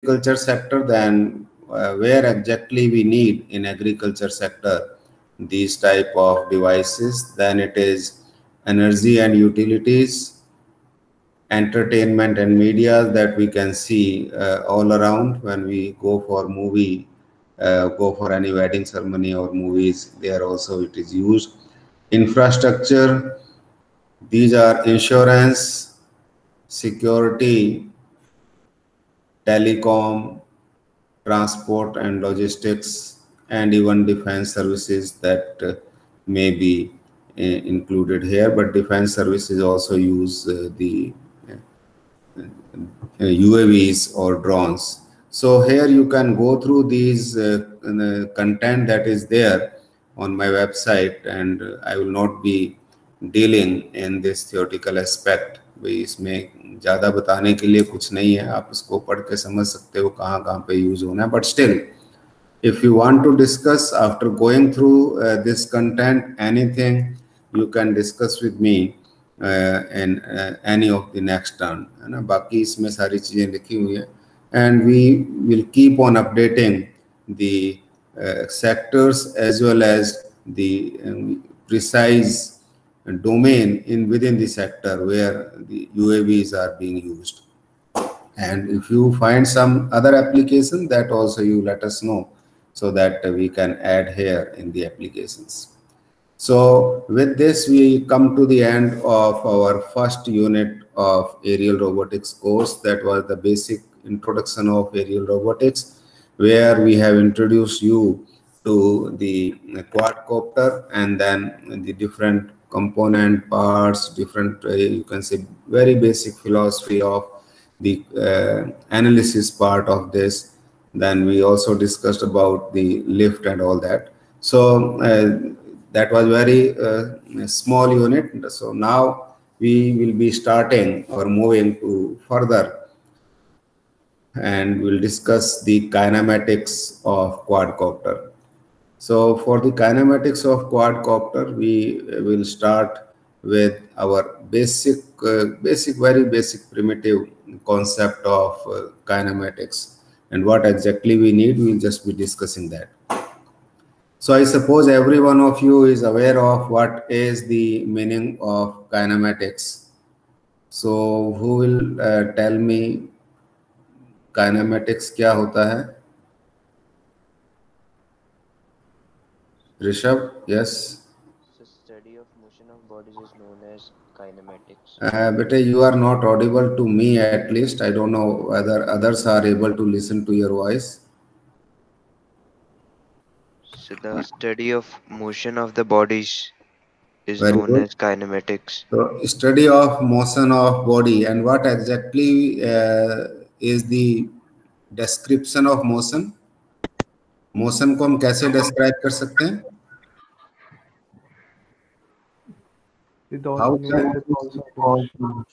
agriculture sector, then where exactly we need in agriculture sector these type of devices, then it is energy and utilities, entertainment and media that we can see all around when we go for movie, go for any wedding ceremony or movies, there also it is used. Infrastructure, these are insurance, security, telecom, transport and logistics, and even defense services that may be included here. But defense services also use the UAVs or drones. So here you can go through these content that is there on my website, and I will not be dealing in this theoretical aspect. भाई इसमें ज़्यादा बताने के लिए कुछ नहीं है, आप इसको पढ़ के समझ सकते हो कहाँ कहाँ पे यूज़ होना है. But still, if you want to discuss after going through this content, anything you can discuss with me in any of the next turn, है ना. बाकी इसमें सारी चीजें लिखी हुई है, and we will keep on updating the sectors as well as the precise domain in within the sector where the UAVs are being used. And if you find some other application, that also you let us know so that we can add here in the applications. So with this, we come to the end of our first unit of aerial robotics course. That was the basic introduction of aerial robotics, where we have introduced you to the quadcopter and then the different component parts, different, you can say, very basic philosophy of the analysis part of this. Then we also discussed about the lift and all that. So that was very small unit. So now we will be starting or moving to further, and we'll discuss the kinematics of quadcopter. So for the kinematics of quadcopter, we will start with our very basic primitive concept of kinematics, and what exactly we need, we'll just be discussing that. So I suppose every one of you is aware of what is the meaning of kinematics. So who will tell me kinematics क्या होता है? Rishabh, yes. The study of motion of bodies is known as kinematics. But you are not audible to me, at least. I don't know whether others are able to listen to your voice. So the study of motion of the bodies is Very known good. as kinematics. So study of motion of body, and what exactly is the description of motion? Motion को हम कैसे describe कर सकते हैं? Without How knowing can the cause of the motion.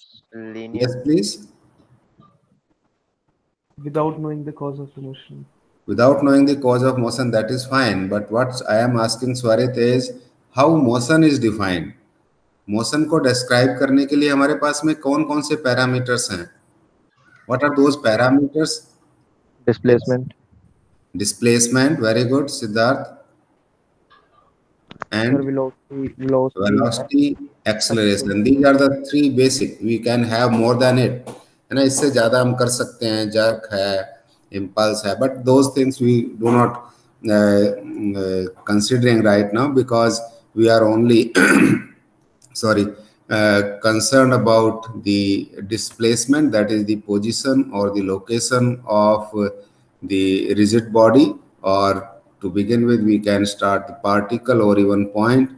Linear. yes, please. Without knowing the cause of the motion. Without knowing the cause of motion, that is fine. But what I am asking Swarit is how motion is defined. Motion को describe करने के लिए हमारे पास में कौन कौन से parameters हैं? What are those parameters? Displacement. Displacement, very good, Siddharth. And velocity, acceleration. These are the three basic. We can have more than it, है ना. इससे ज़्यादा हम कर सकते हैं, jerk है, impulse है, but those things we do not considering right now because we are only sorry, concerned about the displacement, that is the position or the location of the rigid body, or to begin with we can start the particle or even point,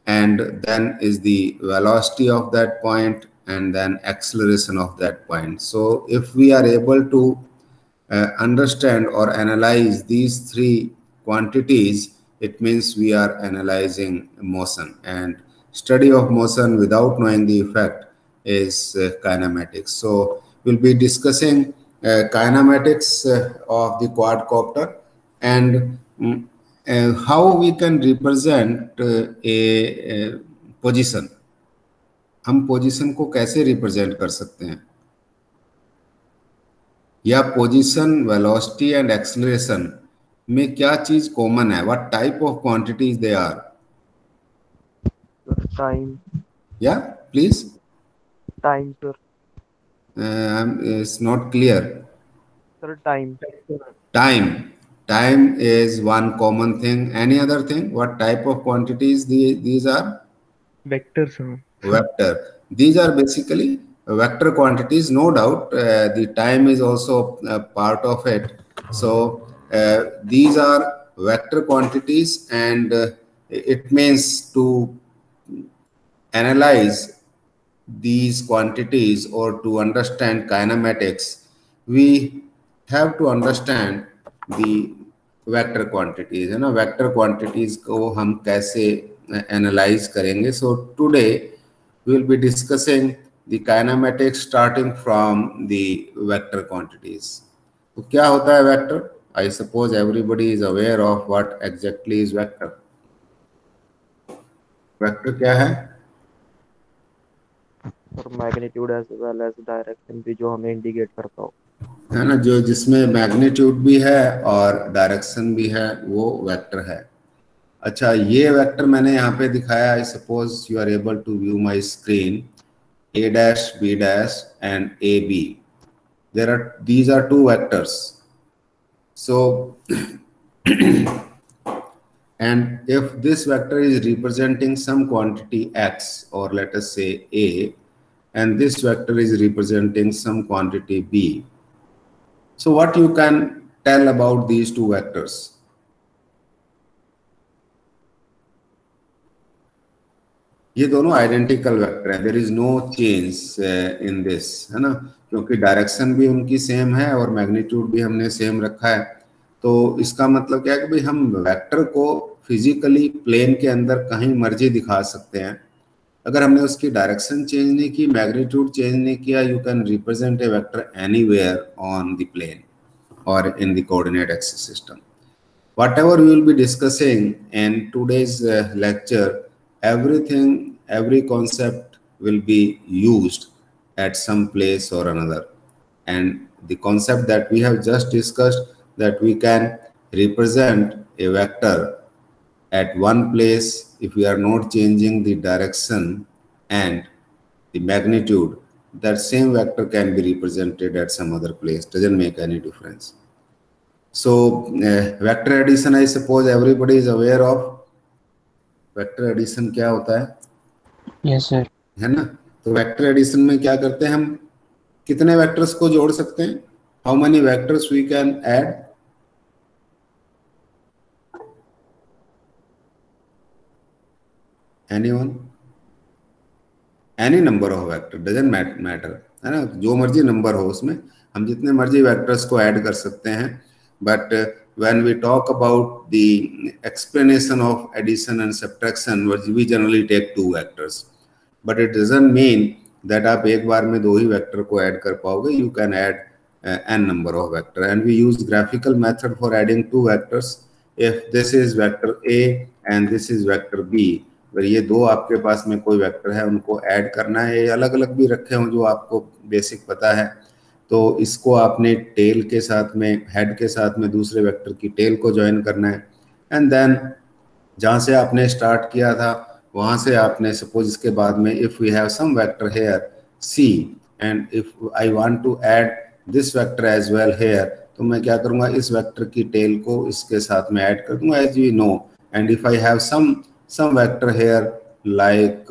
and then is the velocity of that point and then acceleration of that point. So if we are able to understand or analyze these three quantities, it means we are analyzing motion, and study of motion without knowing the effect is kinematics. So we'll be discussing kinematics of the quadcopter, and how we can represent a position. हम position को कैसे represent कर सकते हैं? या position, velocity and acceleration में क्या चीज कॉमन है? What type of quantities they are? Time. या please, Time, sir. it's not clear. Sir, time. Time is one common thing. Any other thing? What type of quantities these are? Vector, sir. Vector. These are basically vector quantities, no doubt. The time is also a part of it. So these are vector quantities, and it means to analyze these quantities or to understand kinematics, we have to understand the vector quantities. है ना, vector quantities को हम कैसे analyze करेंगे? So today we will be discussing the kinematics starting from the vector quantities. तो क्या होता है vector? I suppose everybody is aware of what exactly is vector. Vector क्या है? और magnitude as well as direction भी जो हमें इंडिकेट करता हो, है ना, जो जिसमें मैग्नीट्यूड भी है और डायरेक्शन भी है, वो वेक्टर है। अच्छा, ये वेक्टर मैंने यहाँ पे दिखाया। I suppose you are able to view my screen. a dash, b dash and ab, these are two vectors. So and if this vector is representing some quantity x, or let us say a, and this vector is representing some quantity b, so what you can tell about these two vectors? ये दोनों identical vector है, there is no change in this, है ना, क्योंकि direction भी उनकी same है और मैग्नीट्यूड भी हमने सेम रखा है। तो इसका मतलब क्या है कि भाई हम वेक्टर को फिजिकली प्लेन के अंदर कहीं मर्जी दिखा सकते हैं। अगर हमने उसकी डायरेक्शन चेंज नहीं की, मैग्नीट्यूड चेंज नहीं किया, you can represent a vector anywhere on the plane or in the coordinate axis system. Whatever we will be discussing in today's lecture, every concept will be used at some place or another. And the concept that we have just discussed, that we can represent a vector at one place if we are not changing the direction and the magnitude, that same vector can be represented at some other place. Doesn't make any difference. So vector addition, I suppose everybody is aware of. Vector addition क्या होता है? Yes sir. है ना, तो vector addition में क्या करते हैं हम? कितने वेक्टर्स को जोड़ सकते हैं? How many vectors we can add? Anyone? Any number of vector, doesn't matter, है ना, जो मर्जी नंबर हो उसमें हम जितने मर्जी वेक्टर्स को ऐड कर सकते हैं। But when we talk about the explanation of addition and subtraction, we generally take two vectors, but it doesn't mean that आप एक बार में दो ही वेक्टर को ऐड कर पाओगे. You can add n number of vector, and we use graphical method for adding two vectors. If this is vector a and this is vector b, अगर ये दो आपके पास में कोई वेक्टर है, उनको ऐड करना है, अलग अलग भी रखे हों जो आपको बेसिक पता है, तो इसको आपने टेल के साथ में, हेड के साथ में दूसरे वेक्टर की टेल को ज्वाइन करना है, एंड देन जहाँ से आपने स्टार्ट किया था वहाँ से आपने सपोज इसके बाद में if we have some vector here C and if I want to add this vector as well here, तो मैं क्या करूँगा, इस वेक्टर की टेल को इसके साथ में ऐड कर दूँगा as we know. And if I have some vector here like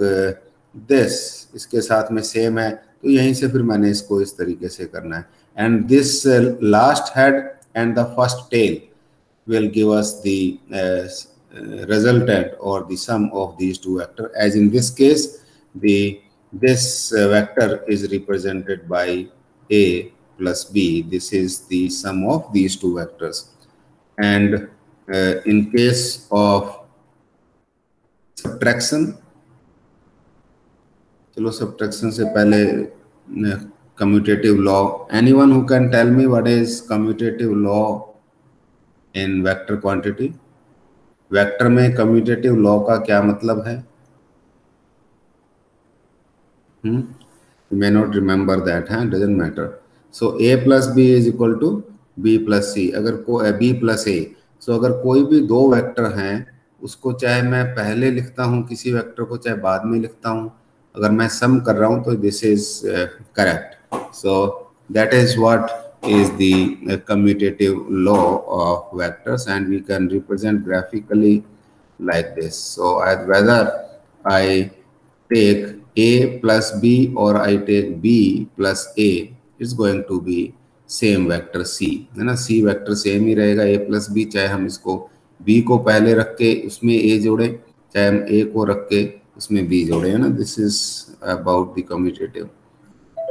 this, इसके साथ में सेम है, तो यहीं से फिर मैंने इसको इस तरीके से करना है. And this last head and the first tail will give us the resultant or the sum of these two vectors. As in this case, this vector is represented by a plus b. This is the sum of these two vectors. And in case of subtraction, चलो subtraction से पहले commutative law. Anyone who can tell me what is commutative law in vector quantity? Vector में commutative law का क्या मतलब है? You may not remember that, huh? Doesn't matter. So a plus B is equal to b plus C, अगर को b plus ए। सो अगर कोई भी दो वेक्टर हैं, उसको चाहे मैं पहले लिखता हूँ किसी वेक्टर को, चाहे बाद में लिखता हूँ, अगर मैं सम कर रहा हूँ तो this is correct. So that is what is the commutative law of vectors, and we can represent graphically like this. So whether I take a plus b or I take b plus a, it's going to be same vector c, है ना। c vector same ही रहेगा a plus b, चाहे हम इसको b को पहले रख के उसमें a जोड़े, चाहे हम a को रख के उसमें b जोड़े, है ना। This is about the commutative.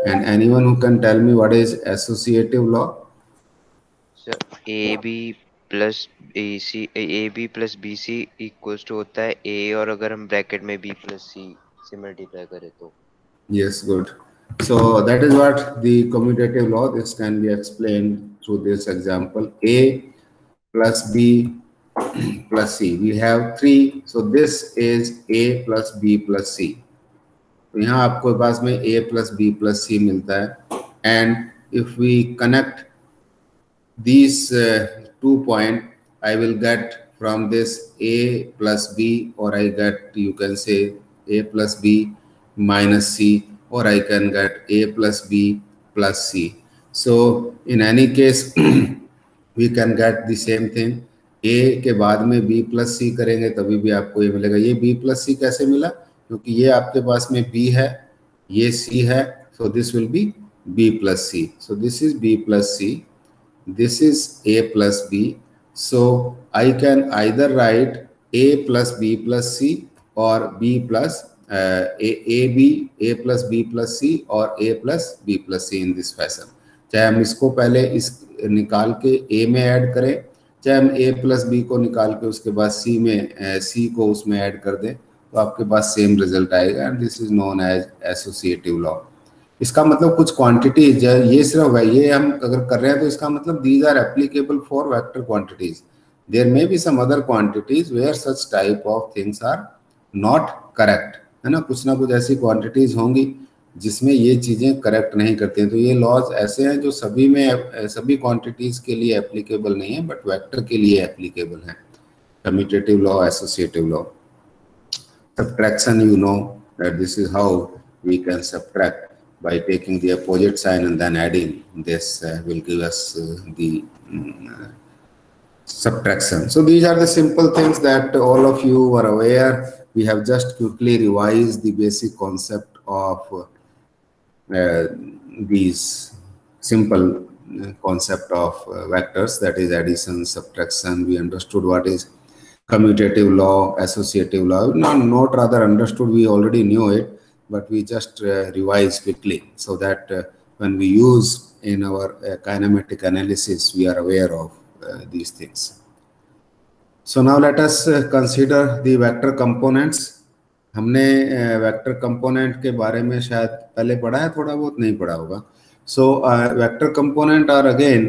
And anyone who can tell me what is associative law? Sir AB plus BC equals to होता है A, और अगर हम ब्रैकेट में B प्लस C से मल्टीप्लाई करें तो। Yes, good. So that is what the commutative law. This can be explained through this example. A plus B plus C. We have 3. So this is A plus B plus C. तो यहाँ आपको पास में a plus b plus c मिलता है, and if we connect these 2 point, I will get from this a plus b, or I get, you can say, a plus b minus c, or I can get a plus b plus c. So in any case we can get the same thing. a के बाद में b plus c करेंगे तभी भी आपको ये मिलेगा। ये b plus c कैसे मिला? क्योंकि ये आपके पास में b है, ये c है, so this will be b plus c. So this is b plus c, this is a plus b. So I can either write a plus b plus c or b plus a plus b plus c or a plus b plus c in this fashion. चाहे हम इसको पहले इस निकाल के a में add करें, चाहे हम a plus b को निकाल के उसके बाद c में c को उसमें ऐड कर दें, तो आपके पास सेम रिजल्ट आएगा। And this is known as associative law. इसका मतलब कुछ क्वांटिटीज, ये सिर्फ ये हम अगर कर रहे हैं तो इसका मतलब these are applicable for vector quantities. There may be some other quantities where such type of things are not correct, है ना। कुछ ना कुछ ऐसी क्वांटिटीज होंगी जिसमें ये चीजें करेक्ट नहीं करती हैं। तो ये लॉज ऐसे हैं जो सभी में, सभी क्वांटिटीज के लिए एप्लीकेबल नहीं है, बट वेक्टर के लिए एप्लीकेबल है। Commutative law, associative law. Subtraction, you know that this is how we can subtract, by taking the opposite sign and then adding. This will give us the subtraction. So these are the simple things that all of you are aware. We have just quickly revised the basic concept of these simple concept of vectors, that is addition, subtraction. We understood what is commutative law, associative law. Not rather understood, we already knew it, but we just revised quickly so that when we use in our kinematic analysis, we are aware of these things. So now let us consider the vector components. हमने vector component के बारे में शायद पहले पढ़ा है, थोड़ा बहुत नहीं पढ़ा होगा। So vector component are again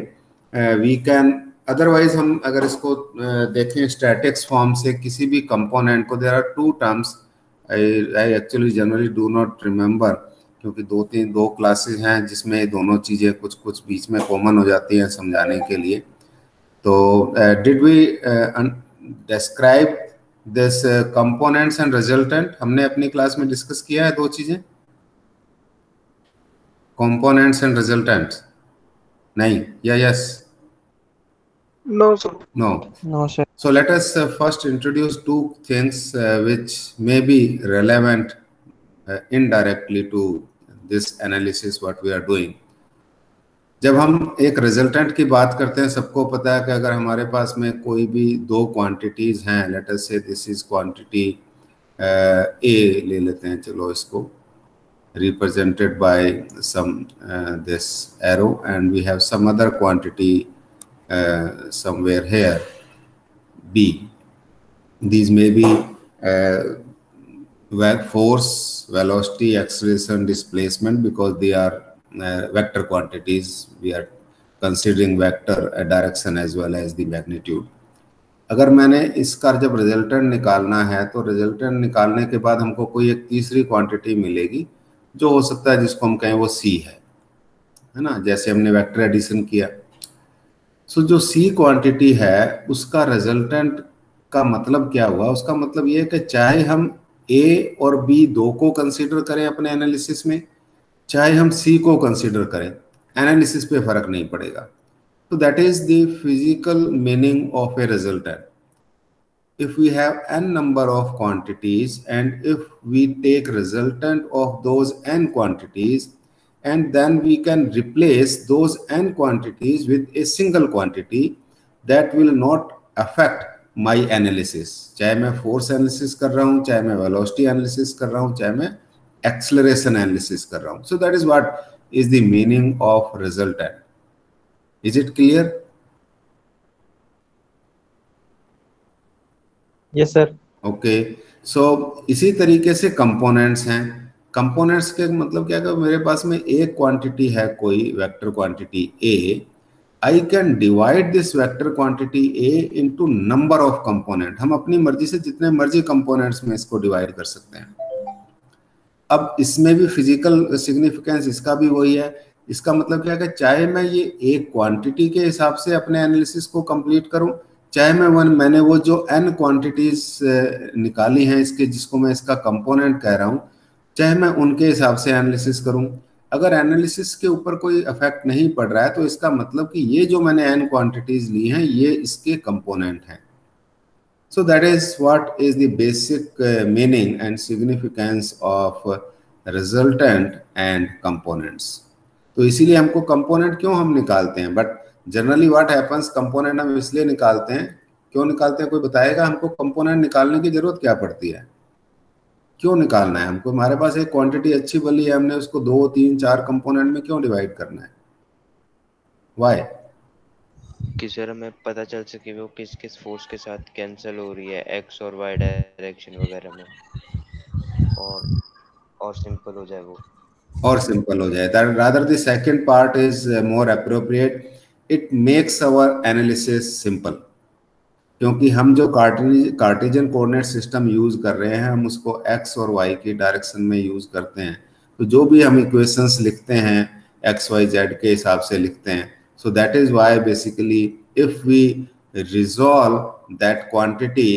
we can, otherwise हम अगर इसको देखें स्टैटिक्स फॉर्म से किसी भी कंपोनेंट को, there are 2 terms. I actually generally do not remember, क्योंकि दो क्लासेस हैं जिसमें दोनों चीज़ें कुछ कुछ बीच में कॉमन हो जाती हैं समझाने के लिए। तो did we describe this components and resultant? हमने अपनी क्लास में डिस्कस किया है 2 चीज़ें, कंपोनेंट्स एंड रिजल्टेंट, नहीं? या yes? No, sir. No. No, sir. So let us first introduce 2 things which may be relevant indirectly to this analysis what we are doing. जब हम एक रिजल्टेंट की बात करते हैं, सबको पता है कि अगर हमारे पास में कोई भी 2 क्वांटिटीज हैं, लेट अस से दिस इज क्वांटिटी ए ले लेते हैं, चलो इसको, represented by some this arrow, and we have some other quantity somewhere here, B. These may be force, velocity, acceleration, displacement, because they are vector quantities. We are considering vector direction as well as the magnitude. अगर मैंने इसका जब resultant निकालना है, तो resultant निकालने के बाद हमको कोई एक तीसरी क्वांटिटी मिलेगी जो हो सकता है जिसको हम कहें वो C है। है ना, जैसे हमने वेक्टर एडिशन किया। सो जो सी क्वांटिटी है उसका रिजल्टेंट का मतलब क्या हुआ, उसका मतलब ये है कि चाहे हम ए और बी दो को कंसीडर करें अपने एनालिसिस में, चाहे हम सी को कंसीडर करें, एनालिसिस पे फर्क नहीं पड़ेगा। तो that is the physical meaning of A resultant. If we have n number of quantities and if we take resultant of those n quantities and then we can replace those n quantities with a single quantity that will not affect my analysis, चाहे मैं force analysis कर रहा हूँ, चाहे मैं velocity analysis कर रहा हूँ, चाहे मैं acceleration analysis कर रहा हूँ. So that is what is the meaning of resultant. Is it clear? Yes sir. Okay, so इसी तरीके से कंपोनेंट्स हैं। कंपोनेंट्स के मतलब क्या है, मेरे पास में एक क्वांटिटी है, कोई vector quantity A, I can divide this vector quantity A into number of component. हम अपनी मर्जी से जितने मर्जी कंपोनेंट्स में इसको डिवाइड कर सकते हैं। अब इसमें भी फिजिकल सिग्निफिकेंस इसका भी वही है। इसका मतलब क्या है कि चाहे मैं ये एक क्वांटिटी के हिसाब से अपने एनालिसिस को कंप्लीट करूं, चाहे मैंने वो जो n क्वांटिटीज निकाली हैं इसके, जिसको मैं इसका कंपोनेंट कह रहा हूं, चाहे मैं उनके हिसाब से एनालिसिस करूं, अगर एनालिसिस के ऊपर कोई इफेक्ट नहीं पड़ रहा है तो इसका मतलब कि ये जो मैंने n क्वांटिटीज ली हैं ये इसके कंपोनेंट हैं। So that is what is the basic meaning and significance of resultant and components. तो इसीलिए हमको कंपोनेंट क्यों हम निकालते हैं, but generally what happens, component हम इसलिए निकालते हैं, क्यों निकालते हैं, कोई बताएगा हमको कंपोनेंट निकालने की जरूरत क्या पड़ती है, क्यों निकालना है हमको? हमारे पास एक क्वांटिटी अच्छी बनी है, हमने उसको 2, 3, 4 कंपोनेंट में क्यों डिवाइड करना है? वाई? कि सर हमें पता चल सके वो किस किस फोर्स के साथ कैंसिल हो रही है, एक्स और वाई डायरेक्शन वगैरह में, और सिंपल हो जाए वो, और सिंपल हो जाए। That rather the second part is more appropriate, it makes our analysis simple. क्योंकि हम जो कार्टेशियन कोऑर्डिनेट सिस्टम यूज कर रहे हैं, हम उसको एक्स और वाई की डायरेक्शन में यूज करते हैं, तो जो भी हम इक्वेशंस लिखते हैं एक्स वाई जेड के हिसाब से लिखते हैं। So that is why basically if we resolve that quantity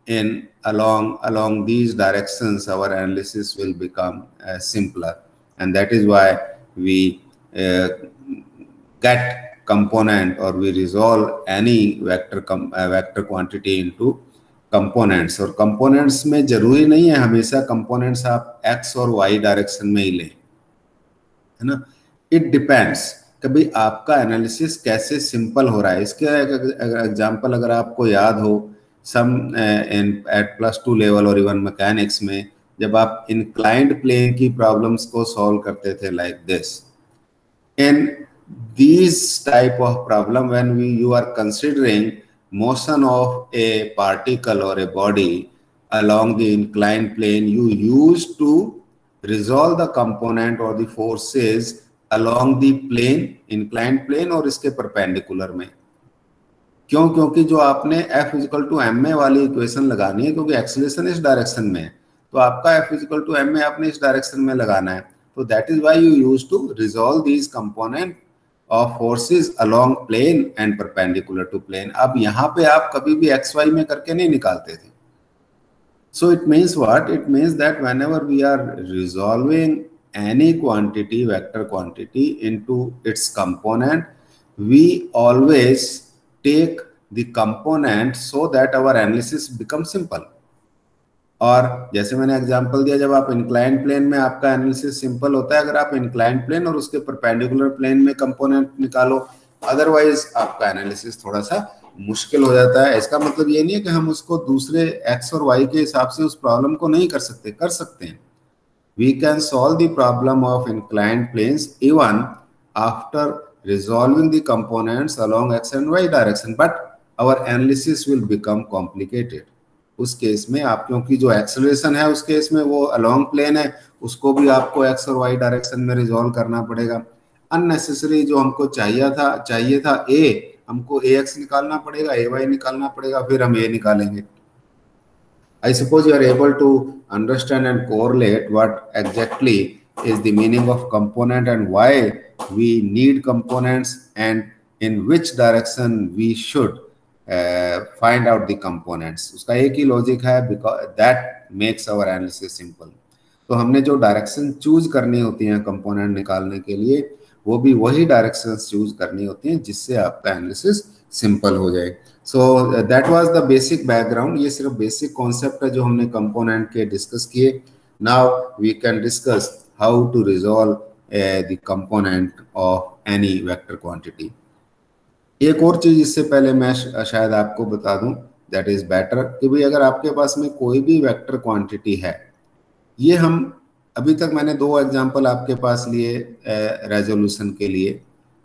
in along these directions, our analysis will become simpler, and that is why we get component or we resolve any vector quantity into components. और components में जरूरी नहीं है हमेशा components आप x और y direction में ही लें, है ना। It depends कभी आपका एनालिसिस कैसे सिंपल हो रहा है। इसके एग्जाम्पल अगर आपको याद हो, सम एट +2 लेवल और इवन मैकेनिक्स में जब आप इंक्लाइंड प्लेन की प्रॉब्लम्स को सॉल्व करते थे like this, in these type of problem when you are considering motion of a particle or a body along the inclined plane, you used to resolve the component or the forces along the plane, inclined plane और इसके perpendicular में। क्यों? क्योंकि जो आपने F = ma वाली equation लगानी है, क्योंकि एक्सेलरेशन इस डायरेक्शन में है, तो आपका F = ma आपने इस डायरेक्शन में लगाना है। तो that is why you use to resolve these component of forces along plane and perpendicular to plane. अब यहाँ पे आप कभी भी एक्स वाई में करके नहीं निकालते थे। So it means what? It means that whenever we are resolving any quantity, vector quantity, into its component, we always take the component so that our analysis becomes simple. और जैसे मैंने example दिया, जब आप इंक्लाइंड प्लेन में आपका analysis simple होता है अगर आप इंक्लाइंड प्लेन और उसके परपेंडिकुलर प्लेन में कंपोनेंट निकालो, अदरवाइज आपका एनालिसिस थोड़ा सा मुश्किल हो जाता है। इसका मतलब ये नहीं है कि हम उसको दूसरे एक्स और वाई के हिसाब से उस प्रॉब्लम को नहीं कर सकते, कर सकते हैं। We can solve the problem of inclined planes even after resolving the components along x and y direction, but our analysis will become complicated. उस केस में आप, क्योंकि जो एक्सेलरेशन है उस केस में वो along plane है, उसको भी आपको x और y डायरेक्शन में रिजॉल्व करना पड़ेगा। अननेसेसरी जो हमको चाहिए था a, हमको ax निकालना पड़ेगा, ay निकालना पड़ेगा, फिर हम a निकालेंगे। I suppose you are able to understand and correlate what exactly is the meaning of component and why we need components and in which direction we should find out the components. उसका एक ही logic है, because that makes our analysis simple. तो हमने जो direction choose करनी होती हैं component निकालने के लिए, वो भी वही डायरेक्शंस चूज करनी होती हैं जिससे आपका एनालिसिस सिंपल हो जाए. So that was the basic background. ये सिर्फ बेसिक कॉन्सेप्ट है जो हमने कंपोनेंट के डिस्कस किए. Now we can discuss how to resolve the component of any vector quantity. एक और चीज इससे पहले मैं शायद आपको बता दूं, दैट इज बेटर, कि भाई अगर आपके पास में कोई भी वेक्टर क्वांटिटी है, ये हम अभी तक मैंने 2 एग्जांपल आपके पास लिए रेजोल्यूशन के लिए,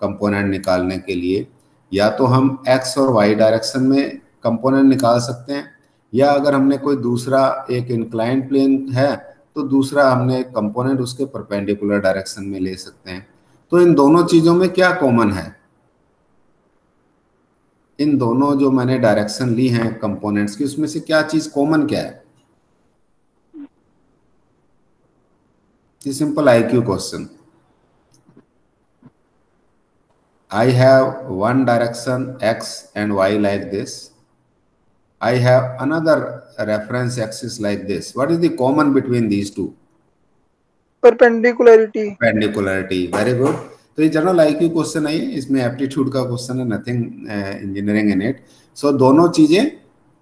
कंपोनेंट निकालने के लिए. या तो हम एक्स और वाई डायरेक्शन में कंपोनेंट निकाल सकते हैं, या अगर हमने कोई दूसरा एक इंक्लाइंड प्लेन है तो दूसरा हमने कंपोनेंट उसके परपेंडिकुलर डायरेक्शन में ले सकते हैं. तो इन दोनों चीजों में क्या कॉमन है? इन दोनों जो मैंने डायरेक्शन ली हैं कंपोनेंट्स की, उसमें से क्या चीज कॉमन क्या है? Simple IQ question. I have one direction x and y like this. I have another reference axis like this. What is the common between these two? Perpendicularity. Perpendicularity. Very good. तो ये general IQ question है, इसमें aptitude का question है, nothing engineering in it. सो दोनों चीजें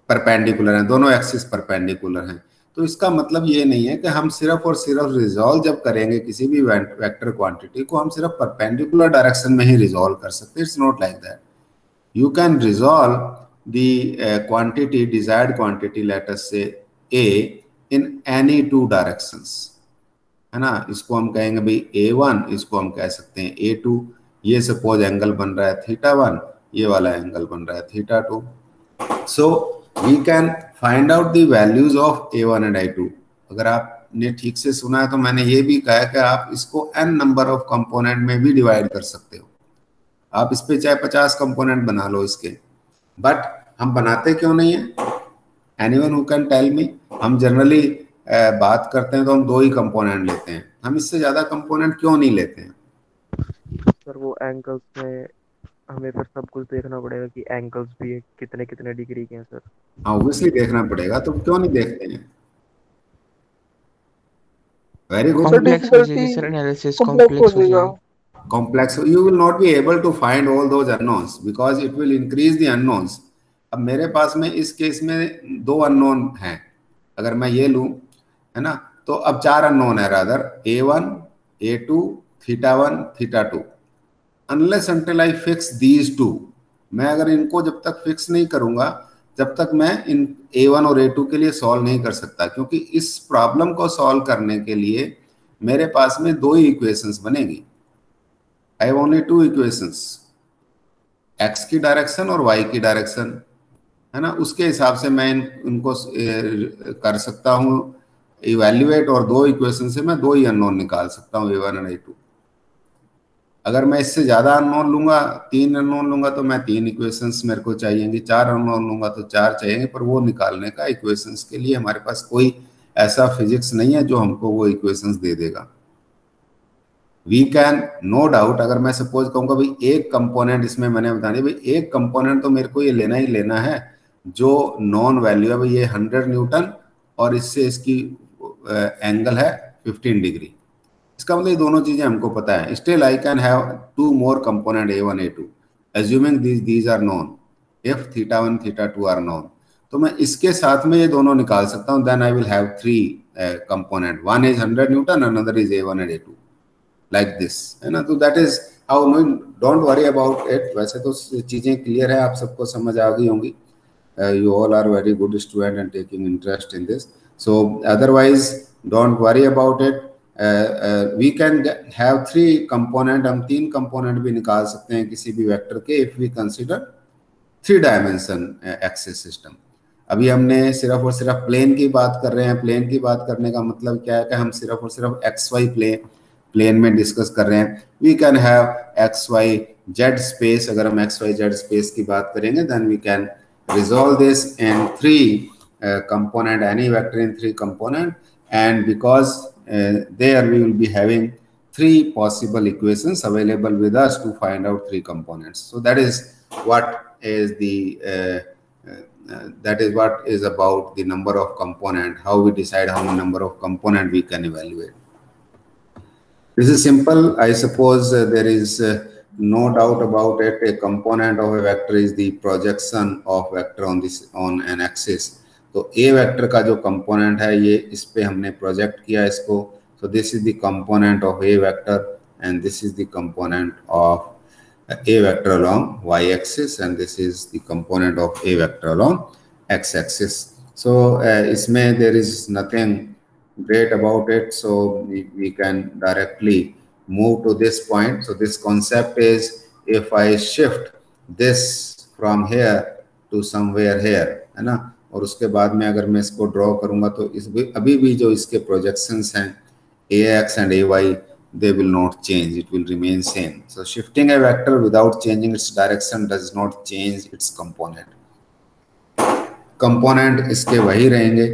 perpendicular हैं, दोनों एक्सिस परपेंडिकुलर हैं. तो इसका मतलब ये नहीं है कि हम सिर्फ और सिर्फ रिजॉल्व जब करेंगे किसी भी वेक्टर क्वांटिटी को, हम सिर्फ परपेंडिकुलर डायरेक्शन में ही रिजॉल्व कर सकते हैं. It's not like that. You can resolve the quantity, desired quantity, let us से A इन एनी 2 डायरेक्शंस, है ना. इसको हम कहेंगे भाई A1, इसको हम कह सकते हैं A2. ये सपोज एंगल बन रहा है θ1, ये वाला एंगल बन रहा है θ2. So we can find out the values of A1 and I2. अगर आपने ठीक से सुना है तो मैंने ये भी कहा कि आप इसको n नंबर ऑफ कंपोनेंट में भी डिवाइड कर सकते हो. आप इस पे चाहे 50 कंपोनेंट बना लो इसके, बट हम बनाते क्यों नहीं है? Anyone who can tell me? हम जनरली बात करते हैं तो हम 2 ही कंपोनेंट लेते हैं, हम इससे ज्यादा कंपोनेंट क्यों नहीं लेते हैं? सर वो एंगल्स में हमें फिर सब कुछ देखना पड़ेगा कि एंगल्स भी कितने कितने डिग्री के हैं सर. ऑब्वियसली देखना पड़ेगा, तो क्यों नहीं देखते हैं? Very good. कॉम्प्लेक्स हो जाएगी सर, एनालिसिस कॉम्प्लेक्स हो जाएगी. Complex, you will not be able to find all those unknowns because it will increase the unknowns. अब मेरे पास में इस केस में 2 अननोन हैं, अगर मैं ये लूं, है ना, तो अब 4 अननोन है rather, A1, A2, θ1, θ2. Unless until I fix these 2, मैं अगर इनको जब तक फिक्स नहीं करूंगा, जब तक मैं इन A1 और A2 के लिए सॉल्व नहीं कर सकता, क्योंकि इस प्रॉब्लम को सॉल्व करने के लिए मेरे पास में 2 ही इक्वेशंस बनेगी. I have only 2 equations, x की डायरेक्शन और y की डायरेक्शन, है ना. उसके हिसाब से मैं इनको कर सकता हूँ इवैल्यूएट, और 2 इक्वेशन से मैं 2 ही अननोन निकाल सकता हूँ, A1 और A2. अगर मैं इससे ज्यादा अननोन लूंगा, 3 अननोन लूंगा, तो मैं 3 इक्वेशंस मेरे को चाहिएंगी. 4 अननोन लूंगा तो 4 चाहिएंगे, पर वो निकालने का इक्वेशंस के लिए हमारे पास कोई ऐसा फिजिक्स नहीं है जो हमको वो इक्वेशंस दे देगा. वी कैन नो डाउट, अगर मैं सपोज कहूँगा भाई एक कंपोनेंट, इसमें मैंने बता दिया भाई एक कंपोनेंट तो मेरे को ये लेना ही लेना है जो नॉन वैल्यू है, भाई ये 100 न्यूटन और इससे इसकी एंगल है 15 डिग्री. इसका मतलब ये दोनों चीजें हमको पता है. Still I can have 2 more component A1, A2, assuming these are known. If θ1, θ2 are known, तो मैं इसके साथ में ये दोनों निकाल सकता हूँ. Then I will have 3 component. One is 100 newton, another is A1 and A2, like this, है ना. तो that is how, don't worry about it. वैसे तो चीजें क्लियर है, आप सबको समझ आ गई होंगी. You all are very good student and taking interest in this. So otherwise don't worry about it. We can have 3 component, हम 3 component भी निकाल सकते हैं किसी भी वेक्टर के, if we consider 3 dimension axis system. अभी हमने सिर्फ और सिर्फ प्लेन की बात कर रहे हैं. प्लेन की बात करने का मतलब क्या है कि हम सिर्फ और सिर्फ XY प्लेन में डिस्कस कर रहे हैं. We can have XYZ space. अगर हम XYZ स्पेस की बात करेंगे, then we can resolve this in 3 component, any vector in 3 component, and because there we will be having 3 possible equations available with us to find out 3 components. So that is what is what is about the number of component, how we decide how many number of component we can evaluate. This is simple. I suppose there is no doubt about it. A component of a vector is the projection of vector on an axis. तो a vector का जो component है ये इस पे हमने project किया इसको. So this is the component of a vector and this is the component of a vector along y-axis and this is the component of a vector along x-axis. So इसमें there is nothing great about it, so we can directly move to this point. So this concept is if I shift this from here to somewhere here, है ना, और उसके बाद में अगर मैं इसको ड्रॉ करूंगा तो इस अभी भी जो इसके प्रोजेक्शंस हैं ax and ay, they will not change, it will remain same. So shifting a vector without changing its direction does not change its component. Component इसके वही रहेंगे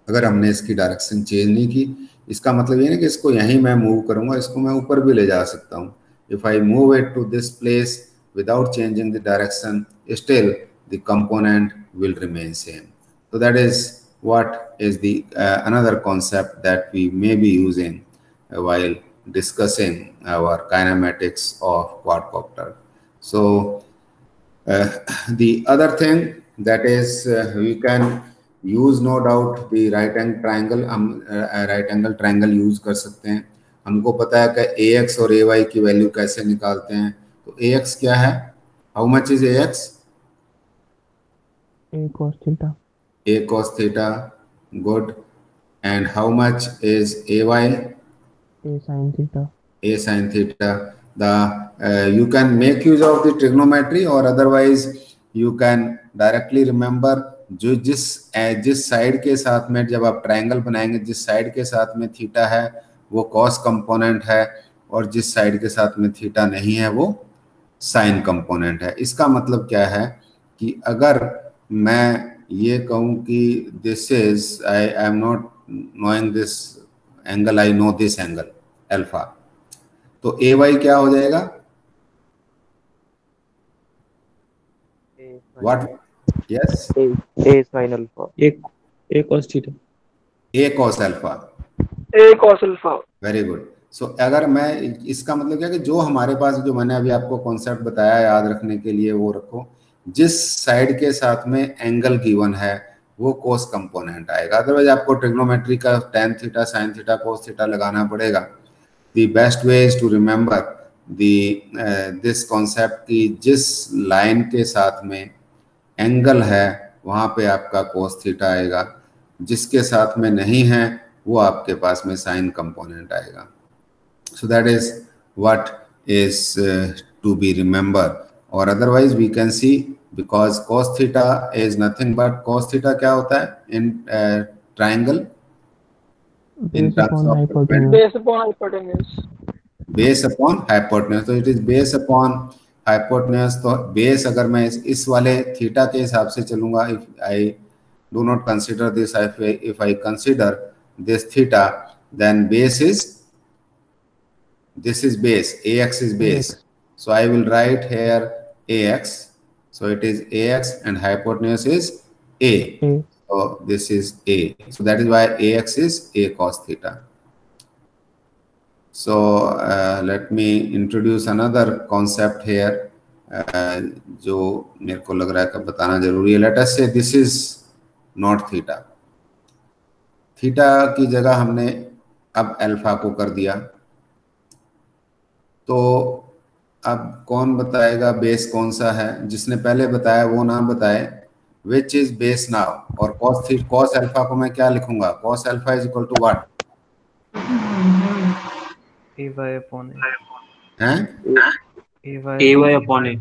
अगर हमने इसकी डायरेक्शन चेंज नहीं की. इसका मतलब ये नहीं कि इसको यहीं मैं मूव करूंगा, इसको मैं ऊपर भी ले जा सकता हूँ. If I move it to this place without changing the direction, still the component will remain same. So that is what is the another concept that we may be using while discussing our kinematics of quadcopter. So the other thing that is we can use no doubt the right angle triangle. हम right angle triangle use कर सकते हैं. हमको पता है कि ax और ay की वैल्यू कैसे निकालते हैं. तो ax क्या है? How much is ax? A cos theta. A cos theta. Good. And how much is ay? A sin theta. A sin theta. The you can make use of the trigonometry or otherwise you can directly remember जो जिस side के साथ में जब आप triangle बनाएंगे जिस side के साथ में थीटा है वो कॉस कंपोनेंट है और जिस साइड के साथ में थीटा नहीं है वो साइन कंपोनेंट है. इसका मतलब क्या है कि अगर मैं ये कहूँ कि this is I am not knowing this angle, I know this angle alpha, तो ए वाई क्या हो जाएगा? What? Yes, a sin alpha. A cos theta. A cos alpha. A cos alpha. Very good. So अगर मैं इसका मतलब क्या कि जो हमारे पास जो मैंने अभी आपको कॉन्सेप्ट बताया याद रखने के लिए वो रखो, जिस साइड के साथ में एंगल गिवन है वो कोस कंपोनेंट आएगा. अदरवाइज आपको ट्रिग्नोमेट्री का tan theta sin theta cos theta लगाना पड़ेगा. The best way is to remember this concept कि जिस लाइन के साथ में एंगल है वहाँ पे आपका cos थीटा आएगा, जिसके साथ में नहीं है वो आपके पास में साइन कंपोनेंट आएगा. So that is what is to be remembered. Or otherwise we can see because cos theta is nothing but cos theta क्या होता है in triangle? In terms of hypotenuse. Base upon hypotenuse. Base upon hypotenuse. So it is base upon hypotenuse. तो base अगर मैं इस वाले theta के हिसाब से चलूँगा, if I do not consider this, if I consider this theta, then base is this is base, ax is base. So I will write here ax. So it is ax and hypotenuse is a. So this is a. So that is why ax is a cos theta. So let me introduce another concept here. जो मेरे को लग रहा है कि बताना जरूरी है. Let us say this is not theta. Theta की जगह हमने अब अल्फा को कर दिया. तो अब कौन बताएगा बेस कौन सा है? जिसने पहले बताया वो नाम बताए. Which is base now? और cos अल्फा को मैं क्या लिखूंगा? cos alpha is equal to what? ay upon a. हैं? ay upon a.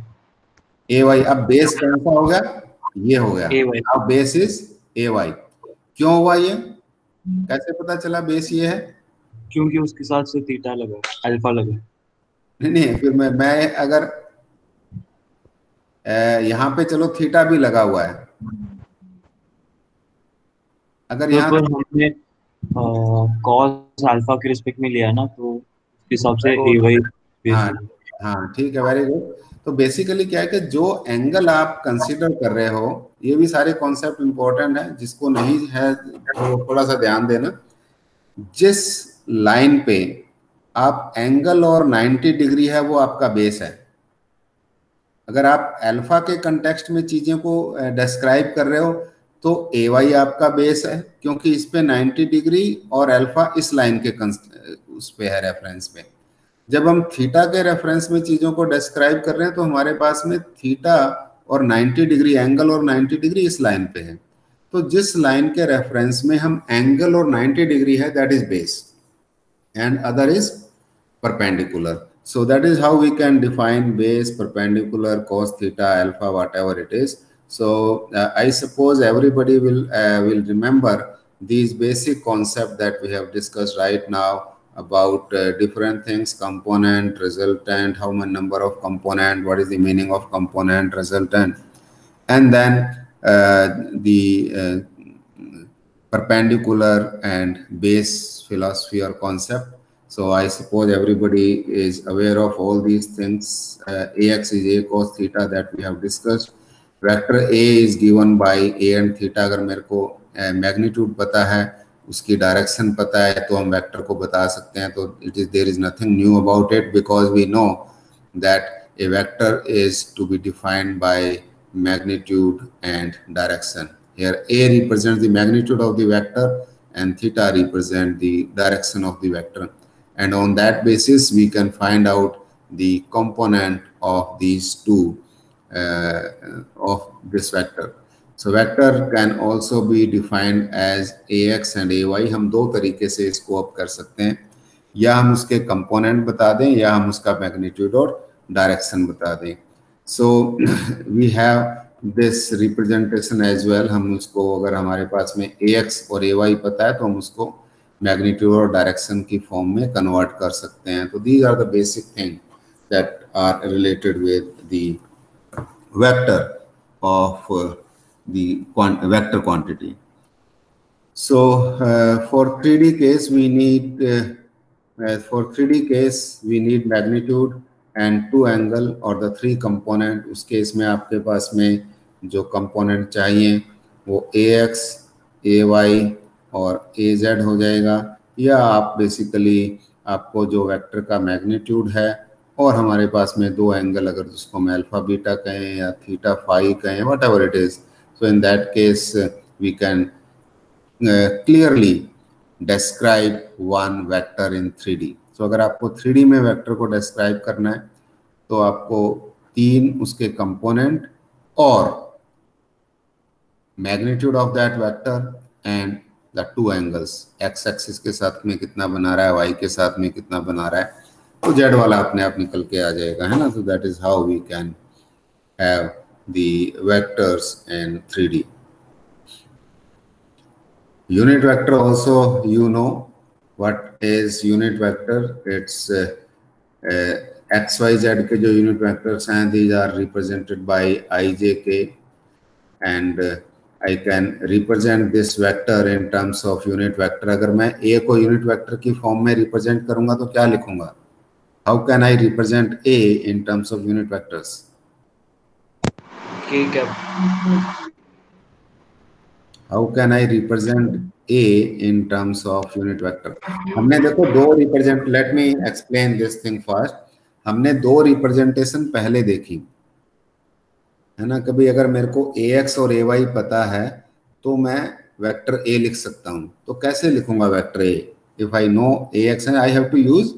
ay. अब बेस कौन सा हो गया? ये हो गया. अब बेस इज ay. क्यों हुआ ये? कैसे पता चला बेस ये है? क्योंकि उसके साथ से थीटा लगा, अल्फा लगा. नहीं, फिर मैं अगर यहाँ पे चलो थीटा भी लगा हुआ है, अगर यहाँ तो हमने कॉस अल्फा के रिस्पेक्ट में लिया ना, तो उस हिसाब से ए वाई बेस हाँ होगा। हाँ ठीक है, वेरी गुड। तो बेसिकली क्या है कि जो एंगल आप कंसीडर कर रहे हो, ये भी सारे कॉन्सेप्ट इंपॉर्टेंट है, जिसको नहीं है तो थोड़ा सा ध्यान देना। जिस लाइन पे आप एंगल और 90 डिग्री है वो आपका बेस है। अगर आप अल्फा के कंटेक्स्ट में चीजें को डिस्क्राइब कर रहे हो तो ए वाई आपका बेस है, क्योंकि इस पे 90 डिग्री और अल्फा इस लाइन के उस पे है, रेफरेंस पे। जब हम थीटा के रेफरेंस में चीजों को डिस्क्राइब कर रहे हैं तो हमारे पास में थीटा और 90 डिग्री एंगल और 90 डिग्री इस लाइन पे है। तो जिस लाइन के रेफरेंस में हम एंगल और 90 डिग्री है, that is base, and other is perpendicular. So that is how we can define base, perpendicular, cos theta, alpha, whatever it is. So I suppose everybody will remember these basic concepts that we have discussed right now about different things: component, resultant, how many number of component, what is the meaning of component, resultant, and then the perpendicular and base philosophy or concept. So I suppose everybody is aware of all these things. Ax is a cos theta that we have discussed. Vector A is given by a and theta. अगर मेरे को magnitude पता है, उसकी direction पता है, तो हम वेक्टर को बता सकते हैं। तो it is, there is nothing new about it, because we know that a vector is to be defined by magnitude and direction. Here A represents the magnitude of the vector and theta represents the direction of the vector. And on that basis, we can find out the component of these two of this vector. So vector can also be defined as ax and ay. हम दो तरीके से इसको up कर सकते हैं, या हम उसके कंपोनेंट बता दें या हम उसका मैग्नीट्यूड और डायरेक्शन बता दें। So we have this representation as well. हम उसको, अगर हमारे पास में ax और ay पता है, तो हम उसको मैग्नीट्यूड और डायरेक्शन की फॉर्म में कन्वर्ट कर सकते हैं। तो these are the basic thing that are related with the vector of the vector quantity. So for 3D case we need magnitude and two angle or the three component. उस case में आपके पास में जो component चाहिए वो ax, ay और az हो जाएगा, या आप बेसिकली आपको जो वेक्टर का मैग्नीट्यूड है और हमारे पास में दो एंगल, अगर जिसको हम अल्फा बीटा कहें या थीटा फाई कहें, whatever it is, so in that case we can clearly describe one vector in 3D. सो अगर आपको 3D में वेक्टर को डिस्क्राइब करना है तो आपको तीन उसके कंपोनेंट और magnitude of that vector and the two angles, x axis के साथ में कितना बना रहा है, वाई के साथ में कितना बना रहा है, तो जेड वाला अपने आप निकल के आ जाएगा, है ना। तो that is how we can have the vectors in 3D. Unit vector also, you know what is unit vector. It's x, y, z के जो unit vectors हैं, these are represented by I, j, k, and I can represent this vector in terms of unit vector. अगर मैं a को unit vector की form में represent करूंगा तो क्या लिखूंगा? How can I represent a in terms of unit vectors? k cap. How can I represent a in terms of unit vector? हमने देखो दो represent, let me explain this thing first. हमने दो रिप्रेजेंटेशन पहले देखी है ना। कभी अगर मेरे को ax और ay पता है तो मैं वेक्टर a लिख सकता हूँ। तो कैसे लिखूंगा vector a? If I know ax and I have to use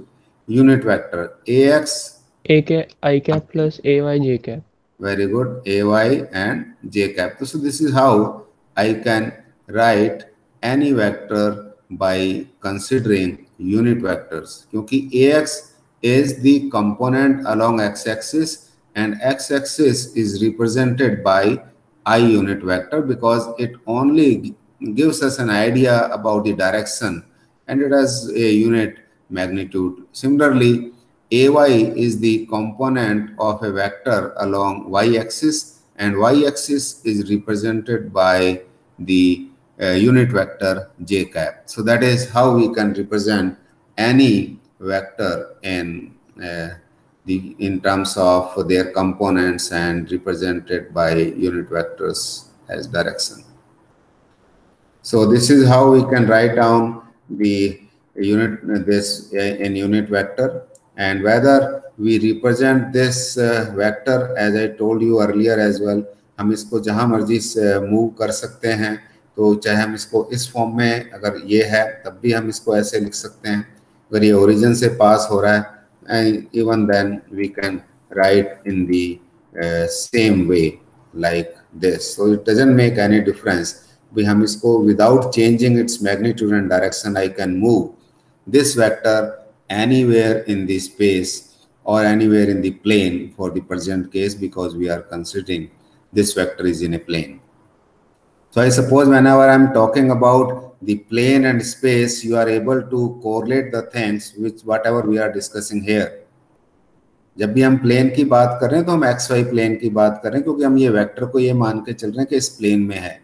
unit vector ax I cap plus ay j cap. Very good, ay and j cap. So this is how I can write any vector by considering unit vectors, क्योंकि ax is the component along x-axis and x-axis is represented by I unit vector, because it only gives us an idea about the direction and it has a unit magnitude. Similarly, ay is the component of a vector along y-axis and y-axis is represented by the unit vector j cap. So that is how we can represent any vector in terms of their components and represented by unit vectors as direction. So this is how we can write down the unit in unit vector, and whether we represent this vector as I told you earlier as well, हम इसको जहां मर्जी से move कर सकते हैं. तो चाहे हम इसको इस फॉर्म में अगर ये है तब भी हम इसको ऐसे लिख सकते हैं. अगर ये ओरिजिन से पास हो रहा है, and even then we can write in the same way like this. So it doesn't make any difference. भी हम इसको without changing its magnitude and direction, I can move this vector anywhere in the space or anywhere in the plane for the present case, because we are considering this vector is in a plane. So I suppose whenever I'm talking about the plane and space, you are able to correlate the things with whatever we are discussing here. जब भी हम plane की बात कर रहे हैं तो हम एक्स वाई प्लेन की बात कर रहे हैं, क्योंकि हम ये वेक्टर को ये मान के चल रहे हैं कि इस प्लेन में है.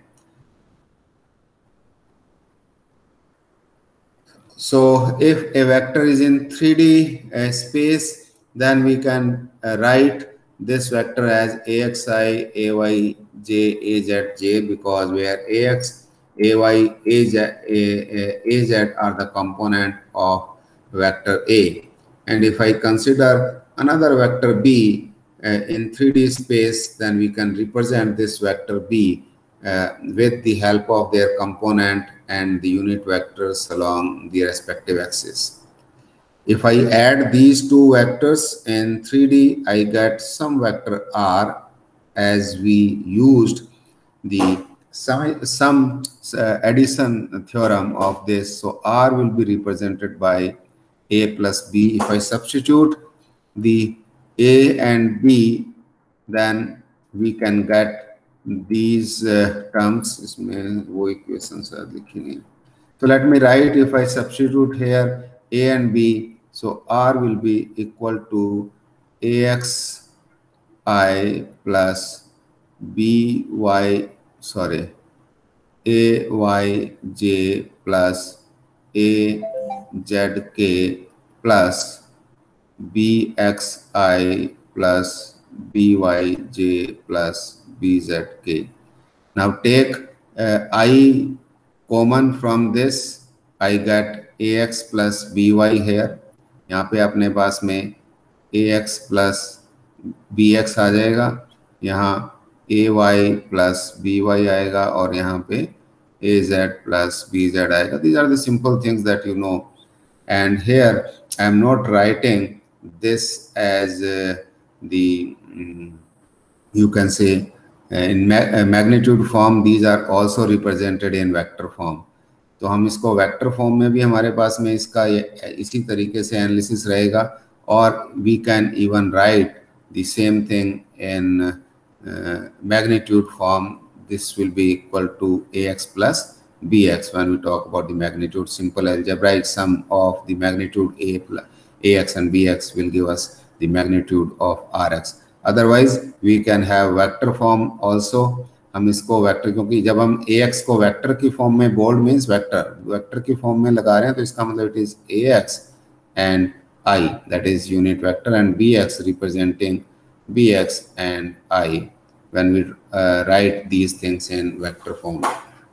So if a vector is in 3D space, then we can write this vector as axi, ay, j, az, j, because where ax, ay, az are the component of vector A. And if I consider another vector b in 3D space, then we can represent this vector b with the help of their component and the unit vectors along the respective axis. If I add these two vectors in 3D, I get some vector r, as we used the some addition theorem of this. So r will be represented by a plus b. If I substitute the a and b, then we can get these terms. इसमें वो equations are लिखी नहीं. So let me write, if I substitute here a and b, so r will be equal to ax I plus by, sorry, ayj plus azk plus bxi plus byj plus bzk. Now take I common from this, I get ax plus by here. यहाँ पे अपने पास में ax plus bx आ जाएगा, यहाँ ay plus by आएगा, और यहाँ पे az plus bz आएगा. These are the simple things that you know. And here I am not writing this as the you can say in magnitude form. These are also represented in vector form. तो हम इसको vector form में भी हमारे पास में इसका इसी तरीके से एनालिसिस रहेगा, और we can even write the same thing in magnitude form. This will be equal to ax plus bx when we talk about the magnitude. Simple algebraic sum of the magnitude ax and bx will give us the magnitude of rx. Otherwise we can have vector form also. हम इसको vector, क्योंकि जब हम ax को vector की form में, bold means vector की form में लगा रहे हैं, तो इसका मतलब it is ax and I, that is unit vector, and bx representing bx and I when we write these things in vector form.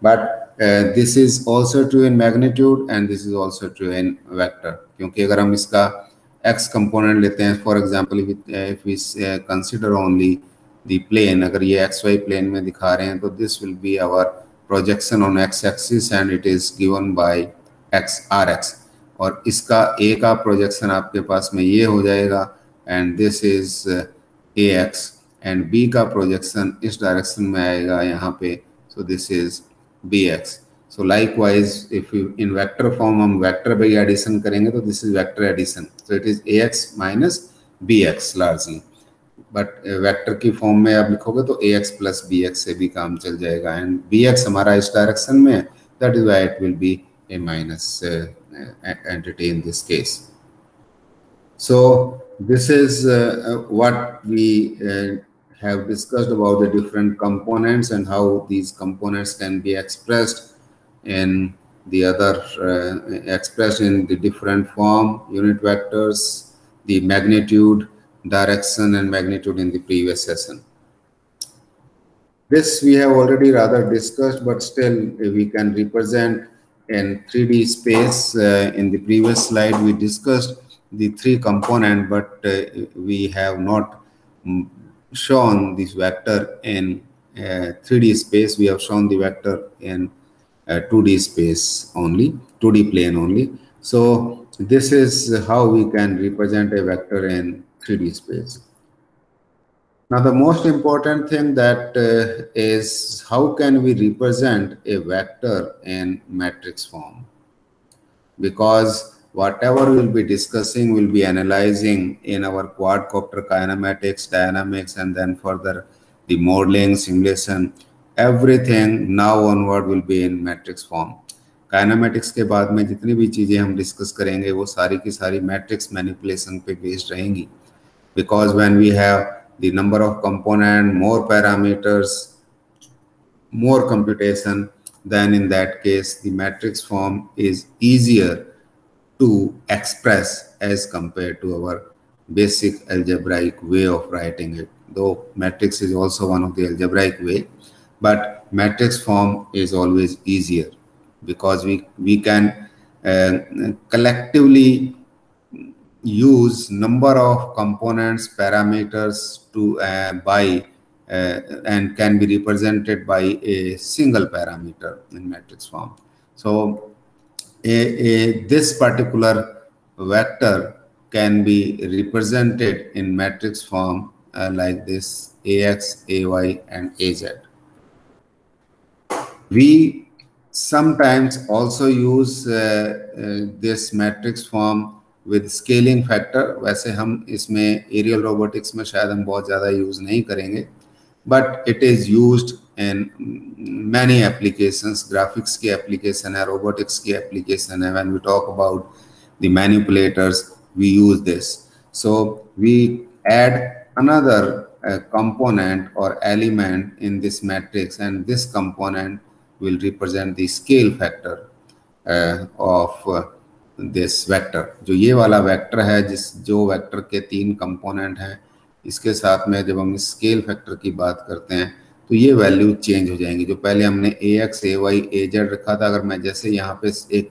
But this is also true in magnitude and this is also true in vector, क्योंकि अगर हम इसका x component लेते हैं, for example if we consider only the plane, अगर ये xy plane में दिखा रहे हैं, तो this will be our projection on x axis and it is given by rx, और इसका a का प्रोजेक्शन आपके पास में ये हो जाएगा and this is ax, and b का प्रोजेक्शन इस डायरेक्शन में आएगा यहाँ पे, so this is bx. So likewise if you in vector form हम vector by addition करेंगे, तो this is vector addition, so it is ax minus bx largely. But vector की फॉर्म में आप लिखोगे तो ax plus bx से भी काम चल जाएगा, एंड bx हमारा इस डायरेक्शन में, that is why it will B a minus entity in this case. So this is what we have discussed about the different components and how these components can be expressed in the other, expressed in the different form, unit vectors, the magnitude, direction and magnitude in the previous session. This we have already rather discussed, but still we can represent in 3D space. In the previous slide, we discussed the three component, but we have not shown this vector in 3D space. We have shown the vector in 2D space only, 2D plane only. So this is how we can represent a vector in 3D space. Now, the most important thing that is how can we represent a vector in matrix form? Because whatever we'll be discussing, we'll be analyzing in our quadcopter kinematics, dynamics, and then further the modeling, simulation, everything now onward will be in matrix form. Kinematics के बाद में जितनी भी चीजें हम discuss करेंगे वो सारी की सारी मैट्रिक्स मैनिपुलेशन पे बेस्ड रहेंगी. Because when we have the number of component, more parameters, more computation, then in that case the matrix form is easier to express as compared to our basic algebraic way of writing it. Though matrix is also one of the algebraic way, but matrix form is always easier because we can collectively use number of components, parameters to and can be represented by a single parameter in matrix form. So this particular vector can be represented in matrix form like this: AX, AY, and AZ. We sometimes also use this matrix form with scaling factor. वैसे हम इसमें aerial robotics में शायद हम बहुत ज़्यादा use नहीं करेंगे, but it is used in many applications. Graphics की application है, robotics की application है. When we talk about the manipulators, we use this. So we add another component or element in this matrix, and this component will represent the scale factor of this vector. जो ये वाला vector है, जो vector के तीन component हैं, इसके साथ में जब हम स्केल फैक्टर की बात करते हैं तो ये वैल्यू चेंज हो जाएंगी. जो पहले हमने AX, AY, AZ रखा था, अगर मैं जैसे यहाँ पे एक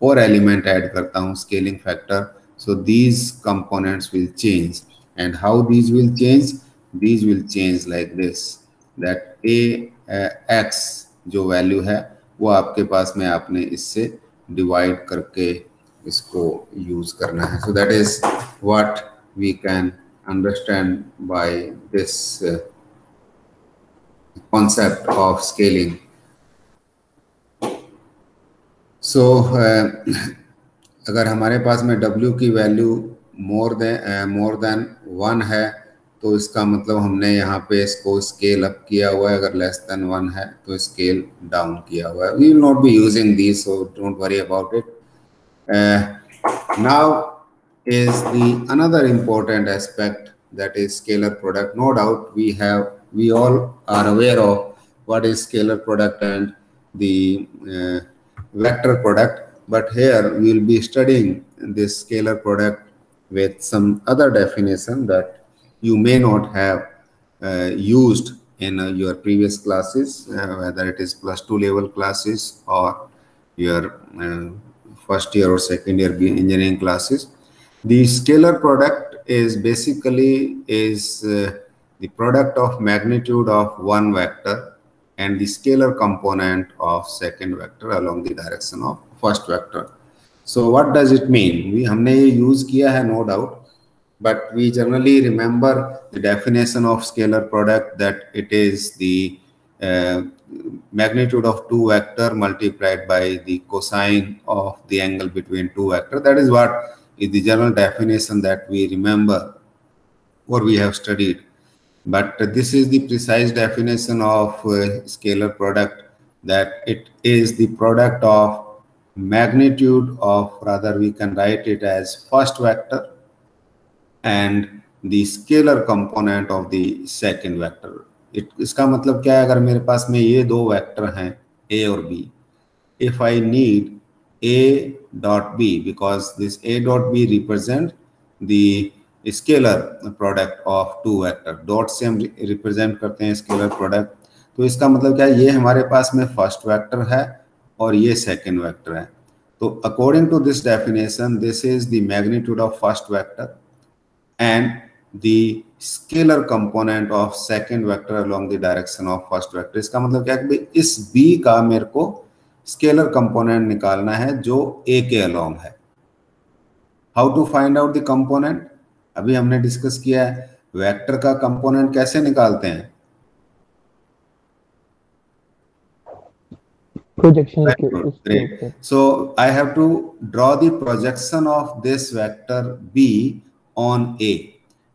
और एलिमेंट ऐड करता हूँ scaling factor, so these components will change. And how these will change? These will change like this, that AX जो वैल्यू है वो आपके पास में आपने इससे डिवाइड करके इसको यूज करना है. So that is what we can understand by this concept of scaling. So अगर हमारे पास में W की वैल्यू मोर देन 1 है तो इसका मतलब हमने यहाँ पे इसको स्केल अप किया हुआ है. अगर लेस देन 1 है तो स्केल डाउन किया हुआ है. We will not be using these, so don't worry about it. Now is the another important aspect, that is scalar product. No doubt we all are aware of what is scalar product and the vector product, but here we will be studying this scalar product with some other definition that you may not have used in your previous classes, whether it is +2 level classes or your first year or second year engineering classes. The scalar product is basically the product of magnitude of one vector and the scalar component of second vector along the direction of first vector. So what does it mean? हमने ये use किया है, no doubt, but we generally remember the definition of scalar product, that it is the magnitude of two vector multiplied by the cosine of the angle between two vector. That is what is the general definition that we remember or we have studied. But this is the precise definition of scalar product, that it is the product of magnitude of, rather we can write it as first vector and the scalar component of the second vector. इसका मतलब क्या है? अगर मेरे पास में ये दो vector हैं A और B, if I need a dot b, because this a dot b represent the scalar product of two vector, dot से हम रिप्रेजेंट करते हैं स्केलर प्रोडक्ट। तो इसका मतलब क्या है, ये हमारे पास में फर्स्ट वेक्टर है और ये सेकंड वेक्टर है। तो according to this definition, this is the magnitude of first vector and the scalar component of second vector along the direction of first vector. इसका मतलब क्या है कि इस b का मेरे को स्केलर कंपोनेंट निकालना है जो a के अलोंग है। How to find out the component, अभी हमने डिस्कस किया है वेक्टर का कंपोनेंट कैसे निकालते हैं, प्रोजेक्शन के Very good, उसके great. ऊपर। So I have to draw the projection of this vector b on a।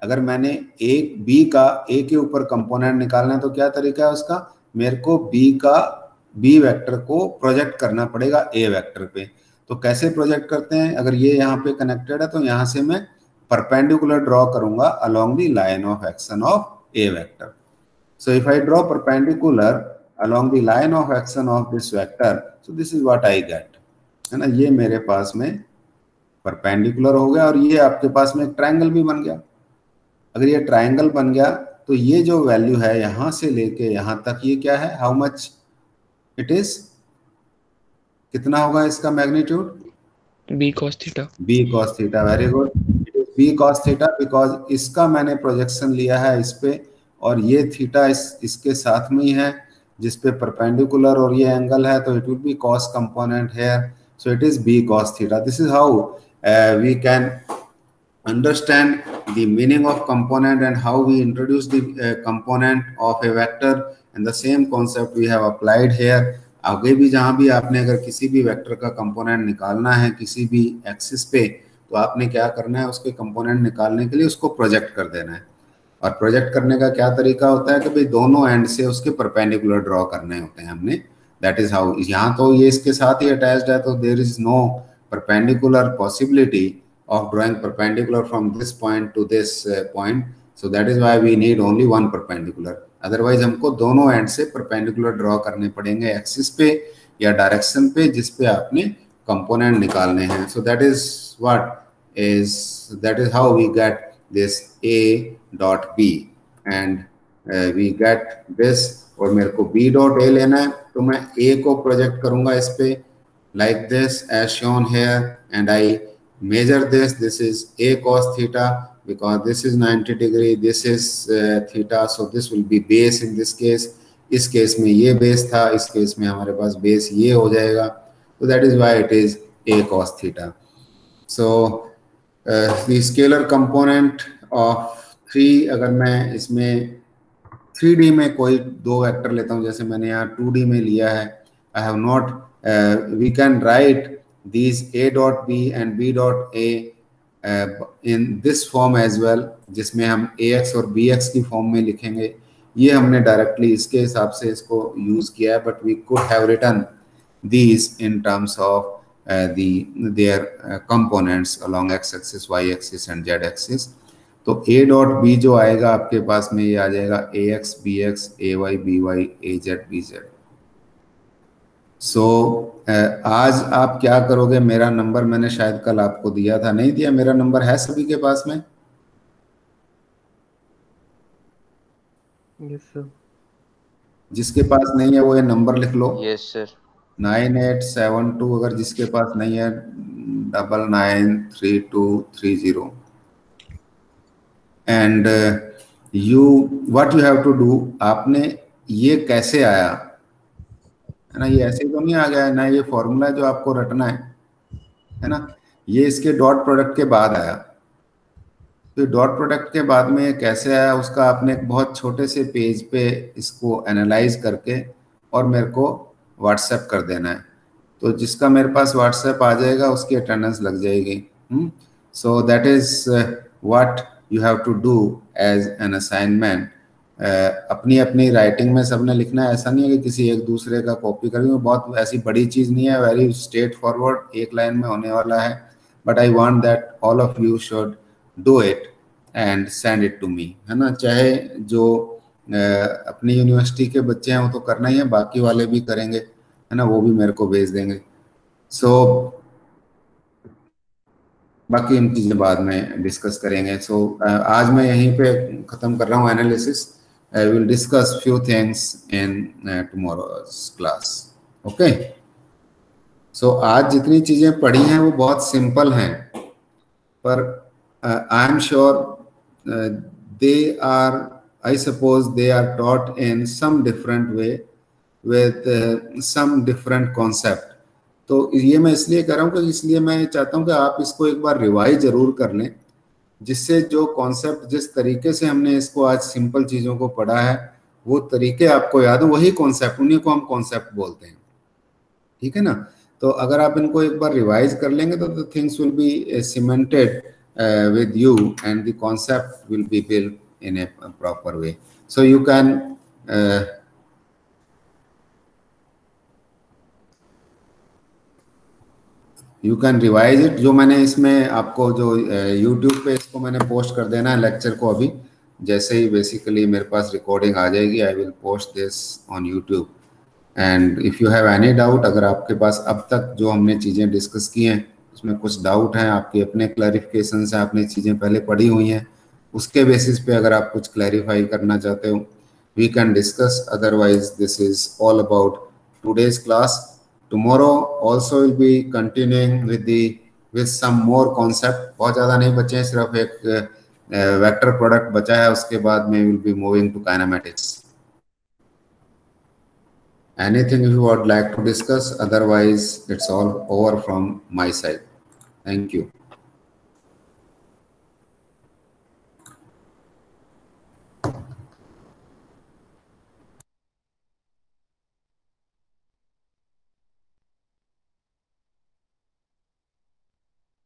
अगर मैंने एक b का a के ऊपर कंपोनेंट निकालना है तो क्या तरीका है उसका, मेरे को b वेक्टर को प्रोजेक्ट करना पड़ेगा a वेक्टर पे। तो कैसे प्रोजेक्ट करते हैं, अगर ये यहाँ पे कनेक्टेड है तो यहाँ से मैं परपेंडिकुलर ड्रॉ करूंगा along the line of action of a vector. So if I draw perpendicular along the line of action of this vector, so this is what I get, है ना। ये मेरे पास में परपेंडिकुलर हो गया और ये आपके पास में एक ट्रायंगल भी बन गया। अगर ये ट्रायंगल बन गया तो ये जो वैल्यू है यहां से लेके यहां तक, ये क्या है, हाउ मच इट इज, कितना होगा इसका magnitude, b cos theta. b cos theta, very good, it is b cos theta because इसका मैंने प्रोजेक्शन लिया है इस पे और ये थीटा इसके साथ में ही है जिस पे परपेंडिकुलर और ये एंगल है, तो it will be cos component here, so it is b cos theta. This is how we can understand the meaning of component and how we introduce the component of a vector, and the same concept we have applied here। आगे भी जहां भी आपने अगर किसी भी vector का component निकालना है किसी भी एक्सिस पे, तो आपने क्या करना है, उसके कंपोनेंट निकालने के लिए उसको प्रोजेक्ट कर देना है। और प्रोजेक्ट करने का क्या तरीका होता है कि भाई दोनों एंड से उसके परपेंडिकुलर ड्रॉ करने होते हैं हमने, दैट इज हाउ। यहाँ तो ये इसके साथ ही अटैच्ड है तो there is no perpendicular possibility of drawing perpendicular from this point to this point, so that is why we need only one perpendicular, otherwise हमको दोनों एंड से perpendicular ड्रॉ करने पड़ेंगे एक्सिस पे या डायरेक्शन पे जिस पे आपने कंपोनेंट निकालने हैं। so that is how we get this a dot b and we get this, और मेरे को b dot a लेना है तो मैं a को प्रोजेक्ट करूंगा इस पे like this as shown here, and I measure this is a cos theta because this is 90 degree, this is theta, so this will be base in this case। इस case में ये base था, इस case में हमारे पास base ये हो जाएगा, so that is why it is a cos theta। so the scalar component of 3, अगर मैं इसमें 3D में कोई दो वेक्टर लेता हूँ, जैसे मैंने यहाँ 2D में लिया है, I have not we can write these a dot b and b dot a in this form as well, जिसमें हम ax और bx की फॉर्म में लिखेंगे। ये हमने डायरेक्टली इसके हिसाब से इसको यूज किया है, but we could have written these in terms of their components along x axis, y axis and z axis। तो a dot b जो आएगा आपके पास में ये आ जाएगा ax bx ay by az bz। सो आज आप क्या करोगे, मेरा नंबर मैंने शायद कल आपको दिया था, नहीं दिया, मेरा नंबर है सभी के पास में? Yes sir. जिसके पास नहीं है वो ये नंबर लिख लो। Yes sir. 9872, अगर जिसके पास नहीं है 993230। And what you have to do, आपने ये कैसे आया है ना, ये ऐसे तो नहीं आ गया है ना, ये फॉर्मूला जो आपको रटना है ना, ये इसके डॉट प्रोडक्ट के बाद आया। तो डॉट प्रोडक्ट के बाद में ये कैसे आया, उसका आपने एक बहुत छोटे से पेज पे इसको एनालाइज करके और मेरे को व्हाट्सएप कर देना है। तो जिसका मेरे पास व्हाट्सएप आ जाएगा उसकी अटेंडेंस लग जाएगी। So that is what you have to do as an assignment. अपनी अपनी राइटिंग में सबने लिखना है, ऐसा नहीं है कि किसी एक दूसरे का कॉपी करेंगे, बहुत ऐसी बड़ी चीज़ नहीं है, वेरी स्ट्रेट फॉरवर्ड, एक लाइन में होने वाला है। But I want that all of you should do it and send it to me, है ना। चाहे जो अपनी यूनिवर्सिटी के बच्चे हैं वो तो करना ही है, बाकी वाले भी करेंगे, है है ना, वो भी मेरे को भेज देंगे। सो बाकी इन चीज़ें बाद में डिस्कस करेंगे। सो आज मैं यहीं पे ख़त्म कर रहा हूँ analysis. I will discuss few things in tomorrow's class. Okay, so आज जितनी चीज़ें पढ़ी हैं वो बहुत सिंपल हैं, पर I am sure they are, I suppose they are taught in some different way with some different concept. तो ये मैं इसलिए कर रहा हूँ कि इसलिए मैं चाहता हूँ कि आप इसको एक बार रिवाइज जरूर कर लें, जिससे जो कॉन्सेप्ट, जिस तरीके से हमने इसको आज सिंपल चीज़ों को पढ़ा है, वो तरीके आपको याद हो, वही कॉन्सेप्ट, उन्हीं को हम कॉन्सेप्ट बोलते हैं। ठीक है ना? तो अगर आप इनको एक बार रिवाइज कर लेंगे तो the things will be cemented with you and the concept will be built in a proper way. So you can revise it. जो मैंने इसमें आपको जो YouTube पे इसको मैंने पोस्ट कर देना है लेक्चर को, अभी जैसे ही बेसिकली मेरे पास रिकॉर्डिंग आ जाएगी, I will post this on YouTube. And if you have any doubt, अगर आपके पास अब तक जो हमने चीज़ें डिस्कस की हैं उसमें कुछ डाउट हैं, आपके अपने क्लैरिफिकेशन से, आपने चीज़ें पहले पढ़ी हुई हैं, उसके बेसिस पे अगर आप कुछ क्लैरिफाई करना चाहते हो, we can discuss. Otherwise this is all about today's class. Tomorrow also will be continuing with some more concept. बहुत ज़्यादा नहीं बचे हैं, सिर्फ एक वेक्टर प्रोडक्ट बचा है, उसके बाद में will be moving to kinematics. Anything you would like to discuss? Otherwise, it's all over from my side. Thank you.